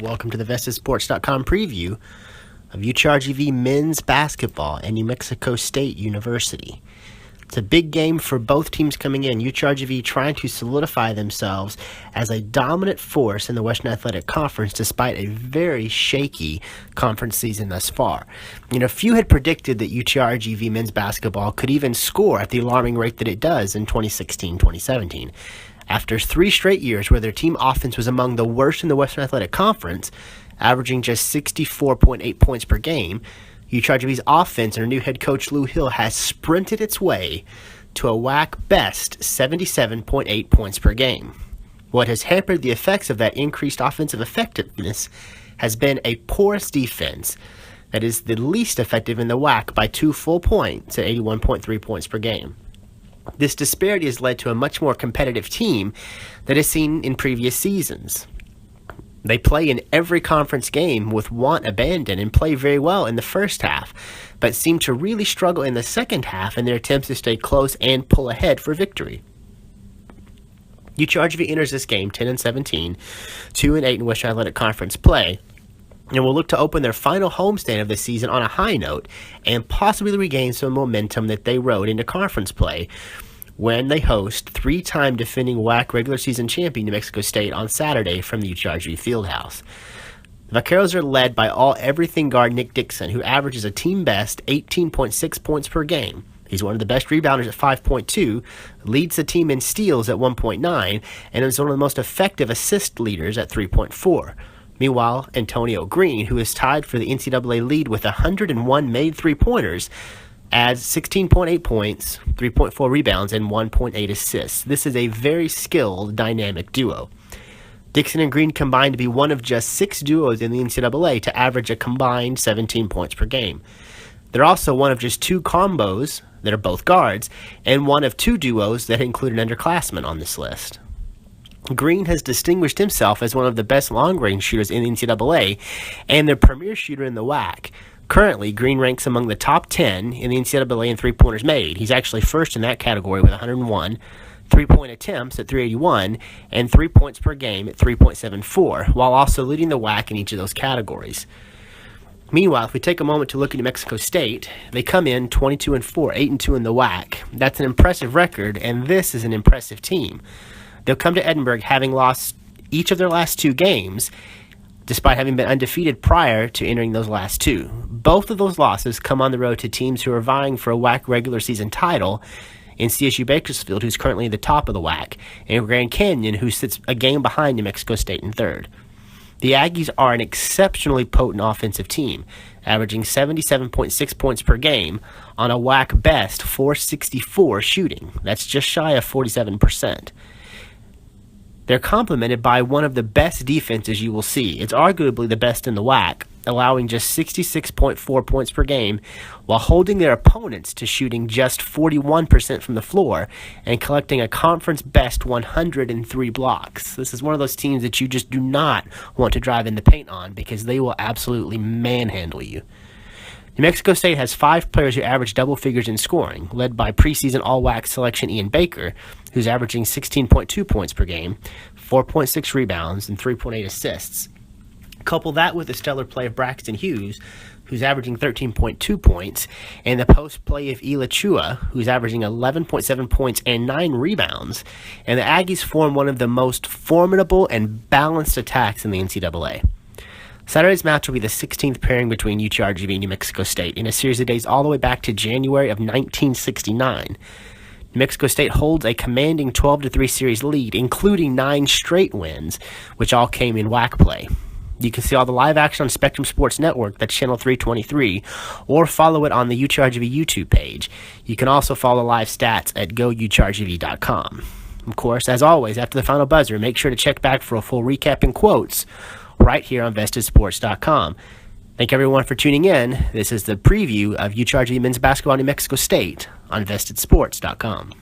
welcome to the VestedSports.com preview of UTRGV men's basketball and New Mexico State University. It's a big game for both teams coming in. UTRGV trying to solidify themselves as a dominant force in the Western Athletic Conference despite a very shaky conference season thus far. Few had predicted that UTRGV men's basketball could even score at the alarming rate that it does in 2016-2017. After 3 straight years where their team offense was among the worst in the Western Athletic Conference, averaging just 64.8 points per game, UTRGV's offense under new head coach Lou Hill has sprinted its way to a WAC best 77.8 points per game. What has hampered the effects of that increased offensive effectiveness has been a porous defense that is the least effective in the WAC by 2 full points at 81.3 points per game. This disparity has led to a much more competitive team that is seen in previous seasons. They play in every conference game with want abandon and play very well in the first half, but seem to really struggle in the second half in their attempts to stay close and pull ahead for victory. UTRGV enters this game 10-17, 2-8 in Western Athletic Conference play, and will look to open their final homestand of the season on a high note and possibly regain some momentum that they rode into conference play when they host 3-time defending WAC regular season champion New Mexico State on Saturday from the UTRGV Fieldhouse. The Vaqueros are led by all-everything guard Nick Dixon, who averages a team-best 18.6 points per game. He's one of the best rebounders at 5.2, leads the team in steals at 1.9, and is one of the most effective assist leaders at 3.4. Meanwhile, Antonio Green, who is tied for the NCAA lead with 101 made three-pointers, adds 16.8 points, 3.4 rebounds, and 1.8 assists. This is a very skilled, dynamic duo. Dixon and Green combined to be one of just 6 duos in the NCAA to average a combined 17 points per game. They're also one of just 2 combos that are both guards, and one of 2 duos that include an underclassman on this list. Green has distinguished himself as one of the best long-range shooters in the NCAA and the premier shooter in the WAC. Currently, Green ranks among the top 10 in the NCAA in three-pointers made. He's actually first in that category with 101, 3-point attempts at 381, and 3 points per game at 3.74, while also leading the WAC in each of those categories. Meanwhile, if we take a moment to look at New Mexico State, they come in 22-4, 8-2 in the WAC. That's an impressive record, and this is an impressive team. They'll come to Edinburgh having lost each of their last 2 games, despite having been undefeated prior to entering those last 2. Both of those losses come on the road to teams who are vying for a WAC regular season title in CSU Bakersfield, who's currently at the top of the WAC, and Grand Canyon, who sits a game behind New Mexico State in third. The Aggies are an exceptionally potent offensive team, averaging 77.6 points per game on a WAC best 464 shooting. That's just shy of 47%. They're complemented by one of the best defenses you will see. It's arguably the best in the WAC, allowing just 66.4 points per game while holding their opponents to shooting just 41% from the floor and collecting a conference-best 103 blocks. This is one of those teams that you just do not want to drive in the paint on because they will absolutely manhandle you. New Mexico State has 5 players who average double figures in scoring, led by preseason All-WAC selection Ian Baker, who's averaging 16.2 points per game, 4.6 rebounds, and 3.8 assists. Couple that with the stellar play of Braxton Hughes, who's averaging 13.2 points, and the post play of Ela Chua, who's averaging 11.7 points and 9 rebounds, and the Aggies form one of the most formidable and balanced attacks in the NCAA. Saturday's match will be the 16th pairing between UTRGV and New Mexico State in a series that dates all the way back to January of 1969. New Mexico State holds a commanding 12-3 series lead, including 9 straight wins, which all came in WAC play. You can see all the live action on Spectrum Sports Network, that's channel 323, or follow it on the UTRGV YouTube page. You can also follow live stats at goutrgv.com. Of course, as always, after the final buzzer, make sure to check back for a full recap and quotes right here on VestedSports.com. Thank everyone for tuning in. This is the preview of UTRGV men's basketball New Mexico State on VestedSports.com.